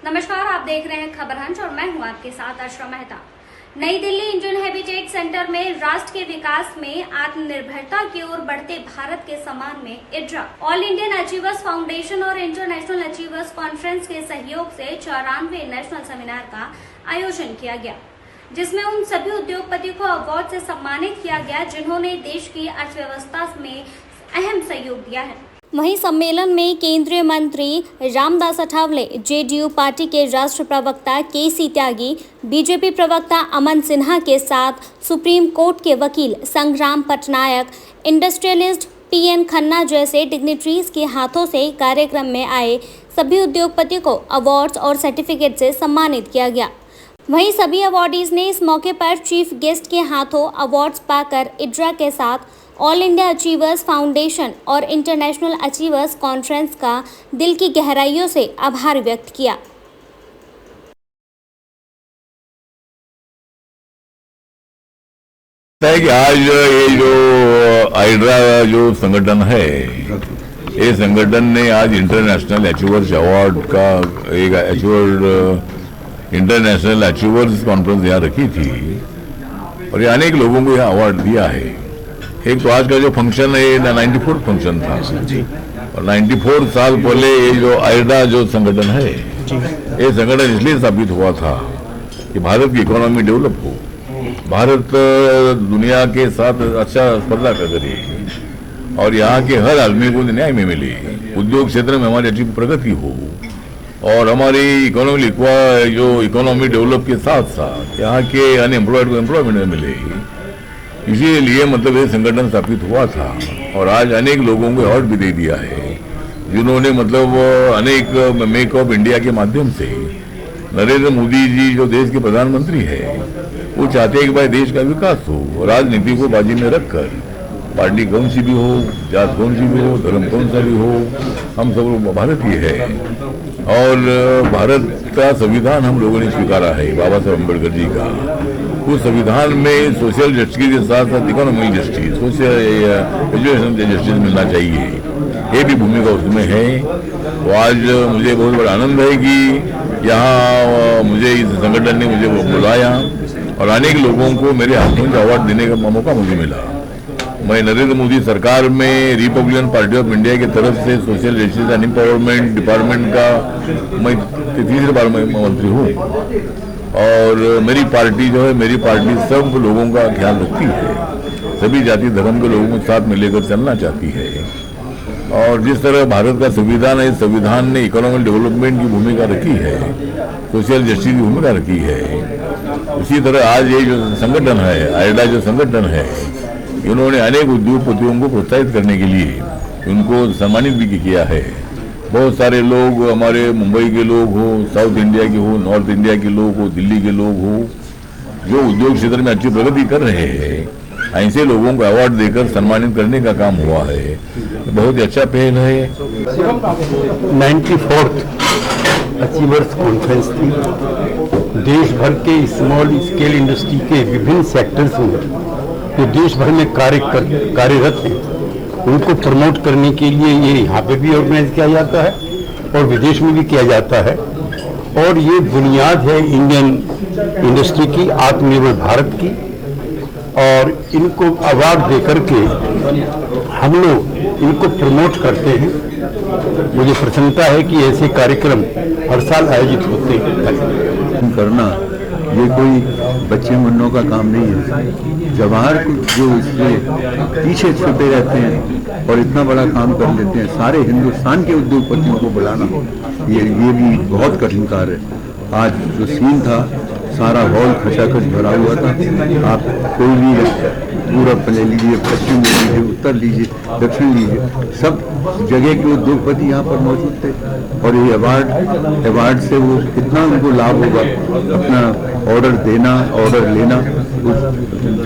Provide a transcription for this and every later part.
नमस्कार, आप देख रहे हैं खबर हंच और मैं हूं आपके साथ अर्शरा मेहता। नई दिल्ली इंडियन हैबिटेट सेंटर में राष्ट्र के विकास में आत्मनिर्भरता की ओर बढ़ते भारत के सम्मान में इड्रा, ऑल इंडियन अचीवर्स फाउंडेशन और इंटरनेशनल अचीवर्स कॉन्फ्रेंस के सहयोग से 94वें नेशनल सेमिनार का आयोजन किया गया, जिसमें उन सभी उद्योगपतियों को अवार्ड से सम्मानित किया गया जिन्होंने देश की अर्थव्यवस्था में अहम सहयोग दिया है। वहीं सम्मेलन में केंद्रीय मंत्री रामदास अठावले, जेडीयू पार्टी के राष्ट्रीय प्रवक्ता केसी त्यागी, बीजेपी प्रवक्ता अमन सिन्हा के साथ सुप्रीम कोर्ट के वकील संग्राम पटनायक, इंडस्ट्रियलिस्ट पीएन खन्ना जैसे डिग्निटरीज के हाथों से कार्यक्रम में आए सभी उद्योगपतियों को अवार्ड्स और सर्टिफिकेट से सम्मानित किया गया। वहीं सभी अवार्डीज ने इस मौके पर चीफ गेस्ट के हाथों अवार्ड्स पाकर इड्रा के साथ ऑल इंडिया अचीवर्स फाउंडेशन और इंटरनेशनल अचीवर्स कॉन्फ्रेंस का दिल की गहराइयों से आभार व्यक्त किया। कि आज ये जो आइड्रा जो संगठन है, ये संगठन ने आज इंटरनेशनल अचीवर्स अवार्ड का एक इंटरनेशनल अचीवर्स कॉन्फ्रेंस यहाँ रखी थी और ये अनेक लोगों को यहाँ अवार्ड दिया है। एक तो आज का जो फंक्शन है ये 94 फंक्शन था और 94 साल पहले ये जो आइड्रा जो संगठन है, ये संगठन इसलिए स्थापित हुआ था कि भारत की इकोनॉमी डेवलप हो, भारत दुनिया के साथ अच्छा स्पर्धा करे और यहाँ के हर आदमी को न्याय में मिले, उद्योग क्षेत्र में हमारी अच्छी प्रगति हो और हमारी इकोनॉमी डेवलप के साथ साथ यहाँ के अनएम्प्लॉयड को एम्प्लॉयमेंट में मिले। इसीलिए मतलब ये संगठन स्थापित हुआ था और आज अनेक लोगों को अवार्ड भी दे दिया है, जिन्होंने मतलब अनेक मेक ऑफ इंडिया के माध्यम से नरेंद्र मोदी जी जो देश के प्रधानमंत्री है, वो चाहते हैं कि भाई देश का विकास हो, राजनीति को बाजी में रखकर पार्टी कौन सी भी हो, जात कौन सी भी हो, धर्म कौन सा भी हो, हम सब लोग भारतीय है और भारत का संविधान हम लोगों ने स्वीकारा है बाबा साहब अम्बेडकर जी का। उस संविधान में सोशल जस्टिस के साथ साथ economic justice, social education justice मिलना चाहिए, ये भी भूमिका उसमें है। तो आज मुझे बहुत बड़ा आनंद है कि यहाँ मुझे इस संगठन ने मुझे बुलाया और अनेक लोगों को मेरे हाथों से अवार्ड देने का मौका मुझे मिला। मैं नरेंद्र मोदी सरकार में रिपब्लिकन पार्टी ऑफ इंडिया की तरफ से social justice and empowerment department का मैं तीसरी बार मैं मंत्री हूँ और मेरी पार्टी जो है, मेरी पार्टी सब लोगों का ख्याल रखती है, सभी जाति धर्म के लोगों के साथ मिलकर चलना चाहती है और जिस तरह भारत का संविधान है, संविधान ने इकोनॉमिक डेवलपमेंट की भूमिका रखी है, सोशल जस्टिस की भूमिका रखी है, उसी तरह आज ये जो संगठन है, आइड्रा जो संगठन है, इन्होंने अनेक उद्योगपतियों को प्रोत्साहित करने के लिए उनको सम्मानित भी किया है। बहुत सारे लोग हमारे मुंबई के लोग हो, साउथ इंडिया के हो, नॉर्थ इंडिया के लोग हो, दिल्ली के लोग हो, जो उद्योग क्षेत्र में अच्छी प्रगति कर रहे हैं, ऐसे लोगों को अवार्ड देकर सम्मानित करने का काम हुआ है। बहुत ही अच्छा पहल है। 94th अचीवर्स कॉन्फ्रेंस थी। देश भर के स्मॉल स्केल इंडस्ट्री के विभिन्न सेक्टर्स में जो देश भर में कार्यरत हैं, उनको प्रमोट करने के लिए ये यहाँ पे भी ऑर्गेनाइज किया जाता है और विदेश में भी किया जाता है और ये बुनियाद है इंडियन इंडस्ट्री की, आत्मनिर्भर भारत की। और इनको अवार्ड देकर के हम लोग इनको प्रमोट करते हैं। मुझे प्रसन्नता है कि ऐसे कार्यक्रम हर साल आयोजित होते हैं। करना ये कोई बच्चे मुन्नों का काम नहीं है। जवाहर जो इससे पीछे छुपे रहते हैं और इतना बड़ा काम कर लेते हैं, सारे हिंदुस्तान के उद्योगपतियों को बुलाना ये भी बहुत कठिन कार्य है। आज जो सीन था, सारा हॉल खचाखच भरा हुआ था। आप कोई भी पूरब ले लीजिए, पश्चिम ले लीजिए, उत्तर लीजिए, दक्षिण लीजिए, सब जगह के उद्योगपति यहाँ पर मौजूद थे और ये अवार्ड से वो कितना उनको लाभ होगा, अपना ऑर्डर देना, ऑर्डर लेना, उस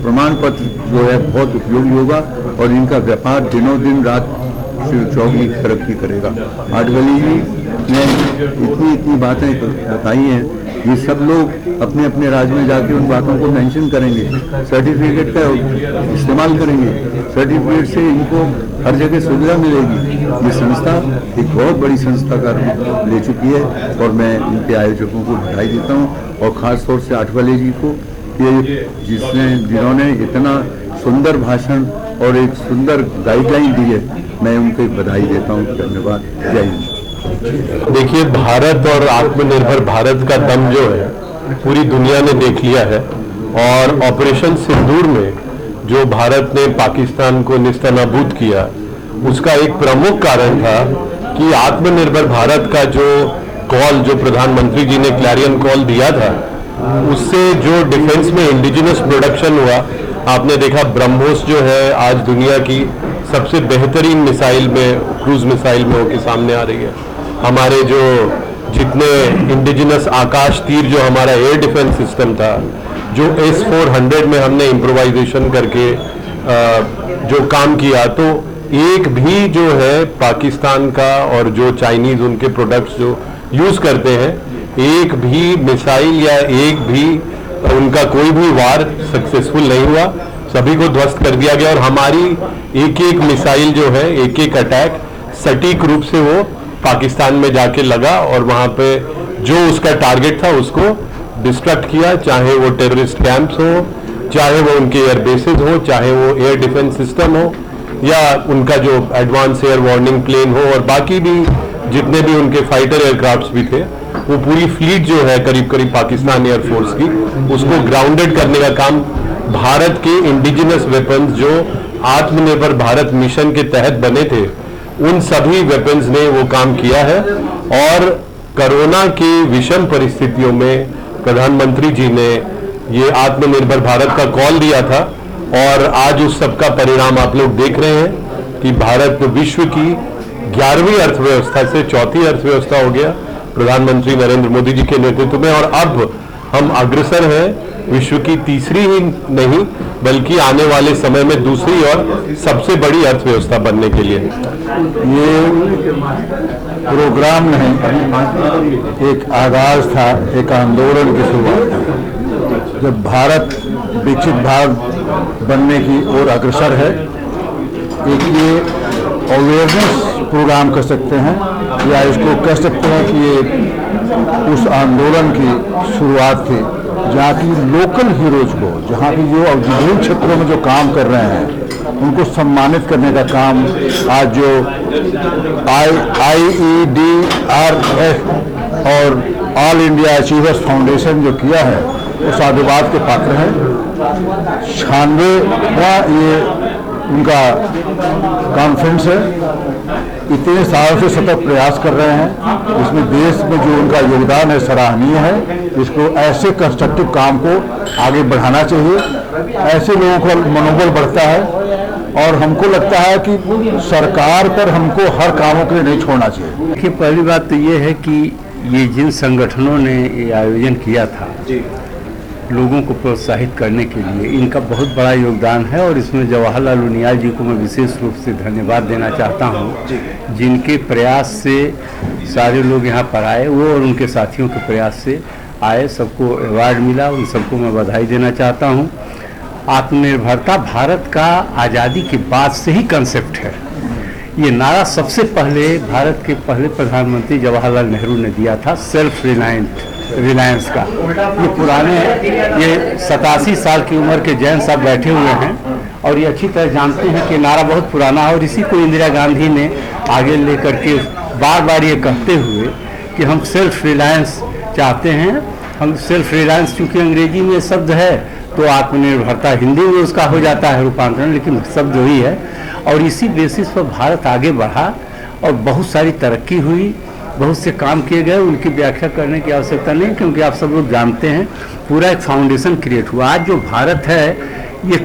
प्रमाण पत्र जो है बहुत उपयोगी होगा और इनका व्यापार दिनों दिन रात चौगनी तरक्की करेगा। आडवाणी जी ने इतनी बातें बताई हैं, ये सब लोग अपने अपने राज्य में जाके उन बातों को मेंशन करेंगे, सर्टिफिकेट का इस्तेमाल करेंगे। सर्टिफिकेट से इनको हर जगह सुविधा मिलेगी। ये संस्था एक बहुत बड़ी संस्था का रूप ले चुकी है और मैं इनके आयोजकों को बधाई देता हूँ और ख़ास तौर से आठवले जी को जिन्होंने इतना सुंदर भाषण और एक सुंदर गाइडलाइन दी है, मैं उनको बधाई देता हूँ। धन्यवाद। जय हिंद। देखिए, भारत और आत्मनिर्भर भारत का दम जो है पूरी दुनिया ने देख लिया है और ऑपरेशन सिंदूर में जो भारत ने पाकिस्तान को निस्तनाबूद किया, उसका एक प्रमुख कारण था कि आत्मनिर्भर भारत का जो कॉल जो प्रधानमंत्री जी ने क्लैरियन कॉल दिया था, उससे जो डिफेंस में इंडिजिनस प्रोडक्शन हुआ। आपने देखा ब्रह्मोस जो है आज दुनिया की सबसे बेहतरीन मिसाइल में, क्रूज मिसाइल में होकर सामने आ रही है। हमारे जो जितने इंडिजिनस आकाश तीर जो हमारा एयर डिफेंस सिस्टम था, जो S-400 में हमने इम्प्रोवाइजेशन करके जो काम किया, तो एक भी जो है पाकिस्तान का और जो चाइनीज उनके प्रोडक्ट्स जो यूज करते हैं, एक भी मिसाइल या एक भी उनका कोई भी वार सक्सेसफुल नहीं हुआ, सभी को ध्वस्त कर दिया गया। और हमारी एक एक मिसाइल जो है, एक एक अटैक सटीक रूप से वो पाकिस्तान में जाके लगा और वहां पे जो उसका टारगेट था उसको डिस्ट्रक्ट किया, चाहे वो टेररिस्ट कैंप्स हो, चाहे वो उनके एयर बेसेस हो, चाहे वो एयर डिफेंस सिस्टम हो, या उनका जो एडवांस एयर वार्निंग प्लेन हो, और बाकी भी जितने भी उनके फाइटर एयरक्राफ्ट्स भी थे, वो पूरी फ्लीट जो है करीब करीब पाकिस्तान एयरफोर्स की, उसको ग्राउंडेड करने का काम भारत के इंडिजिनस वेपन्स जो आत्मनिर्भर भारत मिशन के तहत बने थे, उन सभी वेपन्स ने वो काम किया है। और कोरोना की विषम परिस्थितियों में प्रधानमंत्री जी ने ये आत्मनिर्भर भारत का कॉल दिया था और आज उस सब का परिणाम आप लोग देख रहे हैं कि भारत विश्व की 11वीं अर्थव्यवस्था से 4थी अर्थव्यवस्था हो गया प्रधानमंत्री नरेंद्र मोदी जी के नेतृत्व में, और अब हम अग्रसर हैं विश्व की तीसरी ही नहीं बल्कि आने वाले समय में दूसरी और सबसे बड़ी अर्थव्यवस्था बनने के लिए। ये प्रोग्राम नहीं, एक आगाज था, एक आंदोलन की शुरुआत। जब भारत विकसित भारत बनने की ओर अग्रसर है, एक ये अवेयरनेस प्रोग्राम कर सकते हैं या इसको कह सकते हैं कि ये उस आंदोलन की शुरुआत थी जहाँ की लोकल हीरोज को, जहाँ की जो विभिन्न क्षेत्रों में जो काम कर रहे हैं उनको सम्मानित करने का काम आज जो IEDRF और ऑल इंडिया अचीवर्स फाउंडेशन जो किया है वो साधुवाद के पात्र है। 96वां ये उनका कॉन्फ्रेंस है। इतने साल से सतत प्रयास कर रहे हैं, इसमें देश में जो उनका योगदान है सराहनीय है। इसको ऐसे कंस्ट्रक्टिव काम को आगे बढ़ाना चाहिए, ऐसे लोगों का मनोबल बढ़ता है और हमको लगता है कि सरकार पर हमको हर कामों के लिए नहीं छोड़ना चाहिए। देखिए, पहली बात तो ये है कि ये जिन संगठनों ने ये आयोजन किया था लोगों को प्रोत्साहित करने के लिए, इनका बहुत बड़ा योगदान है और इसमें जवाहरलाल उनियाल जी को मैं विशेष रूप से धन्यवाद देना चाहता हूँ, जिनके प्रयास से सारे लोग यहाँ पर आए, वो और उनके साथियों के प्रयास से आए, सबको अवार्ड मिला, उन सबको मैं बधाई देना चाहता हूँ। आत्मनिर्भरता भारत का आज़ादी के बाद से ही कंसेप्ट है। ये नारा सबसे पहले भारत के पहले प्रधानमंत्री जवाहरलाल नेहरू ने दिया था, सेल्फ रिलायंस का। ये पुराने, ये 87 साल की उम्र के जैन साहब बैठे हुए हैं और ये अच्छी तरह जानते हैं कि नारा बहुत पुराना है और इसी को इंदिरा गांधी ने आगे लेकर के बार बार ये कहते हुए कि हम सेल्फ रिलायंस चाहते हैं। हम सेल्फ रिलायंस चूँकि अंग्रेजी में शब्द है तो आत्मनिर्भरता हिंदी में उसका हो जाता है रूपांतरण, लेकिन शब्द वही है। और इसी बेसिस पर भारत आगे बढ़ा और बहुत सारी तरक्की हुई, बहुत से काम किए गए, उनकी व्याख्या करने की आवश्यकता नहीं, क्योंकि आप सब लोग जानते हैं पूरा एक फाउंडेशन क्रिएट हुआ। आज जो भारत है ये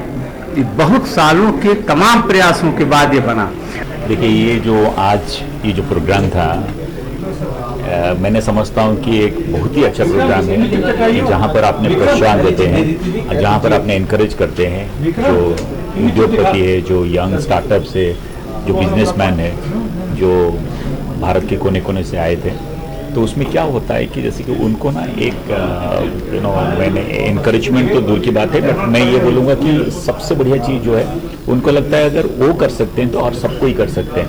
बहुत सालों के तमाम प्रयासों के बाद ये बना। देखिए, ये जो आज ये जो प्रोग्राम था, मैंने समझता हूँ कि एक बहुत ही अच्छा प्रोग्राम है कि जहाँ पर आपने प्रोत्साहन देते हैं, जहाँ पर आपने इनकरेज करते हैं जो उद्योगपति है, जो यंग स्टार्टअप से, जो बिजनेसमैन है, जो भारत के कोने कोने से आए थे, तो उसमें क्या होता है कि जैसे कि उनको ना एक मैंने इनकरेजमेंट तो दूर की बात है, बट मैं ये बोलूँगा कि सबसे बढ़िया चीज़ जो है उनको लगता है अगर वो कर सकते हैं तो और सबको ही कर सकते हैं।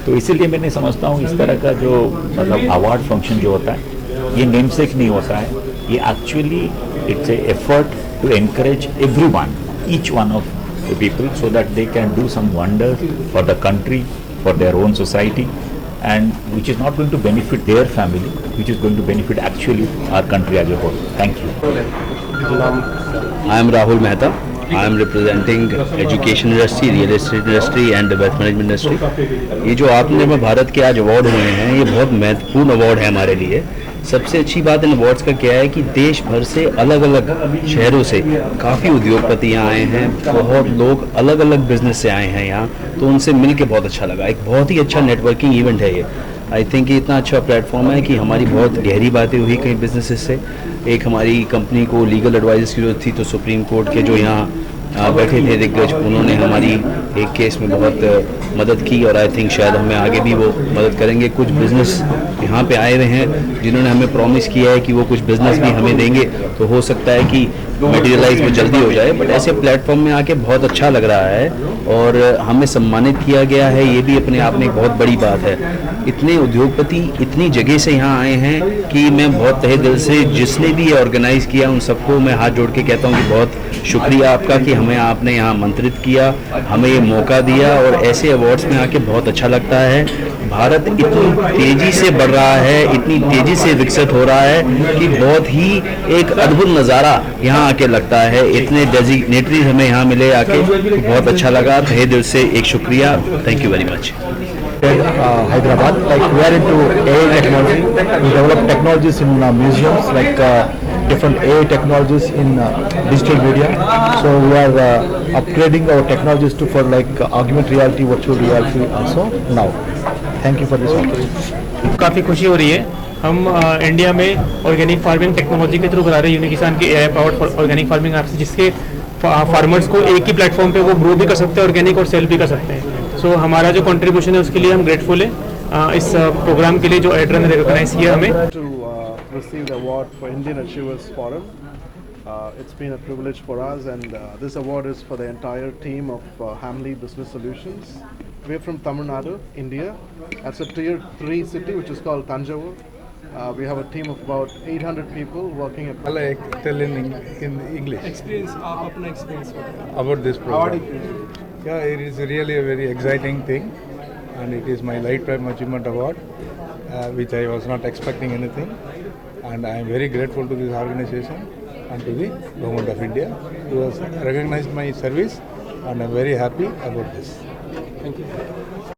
तो इसीलिए मैंने समझता हूँ इस तरह का जो मतलब अवार्ड फंक्शन जो होता है ये नेमसेक नहीं होता है, ये actually it's a effort to encourage everyone, each one of the people, so that they can do some wonder for the country, for their own society, and which is not going to benefit their family, which is going to benefit actually our country as a whole. Thank you. I am Rahul Mehta. I am representing education industry, real estate industry and wealth management industry. ये जो आत्मनिर्भर भारत के आज award हुए हैं ये बहुत महत्वपूर्ण अवार्ड है हमारे लिए। सबसे अच्छी बात इन अवार्ड्स का क्या है कि देश भर से अलग अलग शहरों से काफ़ी उद्योगपति यहाँ आए हैं, बहुत लोग अलग अलग बिजनेस से आए हैं यहाँ, तो उनसे मिल के बहुत अच्छा लगा। एक बहुत ही अच्छा नेटवर्किंग इवेंट है ये। आई थिंक ये इतना अच्छा प्लेटफॉर्म है कि हमारी बहुत गहरी बातें हुई कई बिजनेसेस से। एक हमारी कंपनी को लीगल एडवाइस की जरूरत थी, तो सुप्रीम कोर्ट के जो यहाँ बैठे थे दिग्गज, उन्होंने हमारी एक केस में बहुत मदद की और आई थिंक शायद हमें आगे भी वो मदद करेंगे। कुछ बिज़नेस यहाँ पे आए हुए हैं जिन्होंने हमें प्रॉमिस किया है कि वो कुछ बिज़नेस भी हमें देंगे, तो हो सकता है कि मटेरियलाइज वो जल्दी हो जाए। बट ऐसे प्लेटफॉर्म में आके बहुत अच्छा लग रहा है और हमें सम्मानित किया गया है, ये भी अपने आप में एक बहुत बड़ी बात है। इतने उद्योगपति इतनी जगह से यहाँ आए हैं कि मैं बहुत तहे दिल से जिसने भी ये ऑर्गेनाइज़ किया उन सबको मैं हाथ जोड़ के कहता हूँ कि बहुत शुक्रिया आपका कि हमें आपने यहाँ आमंत्रित किया, हमें ये मौका दिया और ऐसे अवार्ड्स में आके बहुत अच्छा लगता है। भारत इतनी तेज़ी से बढ़ रहा है, इतनी तेज़ी से विकसित हो रहा है कि बहुत ही एक अद्भुत नज़ारा यहाँ आके लगता है। इतने डेजिग्नेटरीज हमें यहाँ मिले आके तो बहुत अच्छा लगा। तहे दिल से एक शुक्रिया, thank you very much. Hyderabad, like we are into AI technology. We develop technologies in museums, like different AI technologies in digital media. So we are upgrading our technologies to for like augmented reality, virtual reality also now. Thank you for this opportunity. काफ़ी खुशी हो रही है। हम India में organic farming technology के through बना रहे हैं यूनिकिसान की AI powered organic farming app, जिसके फार्मर्स को एक ही प्लेटफॉर्म पे वो ग्रो भी कर सकते हैं ऑर्गेनिक और सेल भी कर सकते हैं। सो हमारा जो कंट्रीब्यूशन है उसके लिए हम ग्रेटफुल है। इस प्रोग्राम के लिए जो एड्रा ने रिकॉग्नाइज किया हमें। To receive the award for Indian Achievers Forum. It's been a privilege for us, and this award is for the entire team of Hamley Business Solutions. We're from Tamil Nadu, India. That's a tier 3 city which is called Tanjavur. We have a team of about 800 people working at. I like telling in English. Experience, अपना experience About this program. Yeah, it is really a very exciting thing, and it is my lifetime achievement award, which I was not expecting anything, and I am very grateful to this organization and to the Government of India who has recognized my service, and I am very happy about this. Thank you.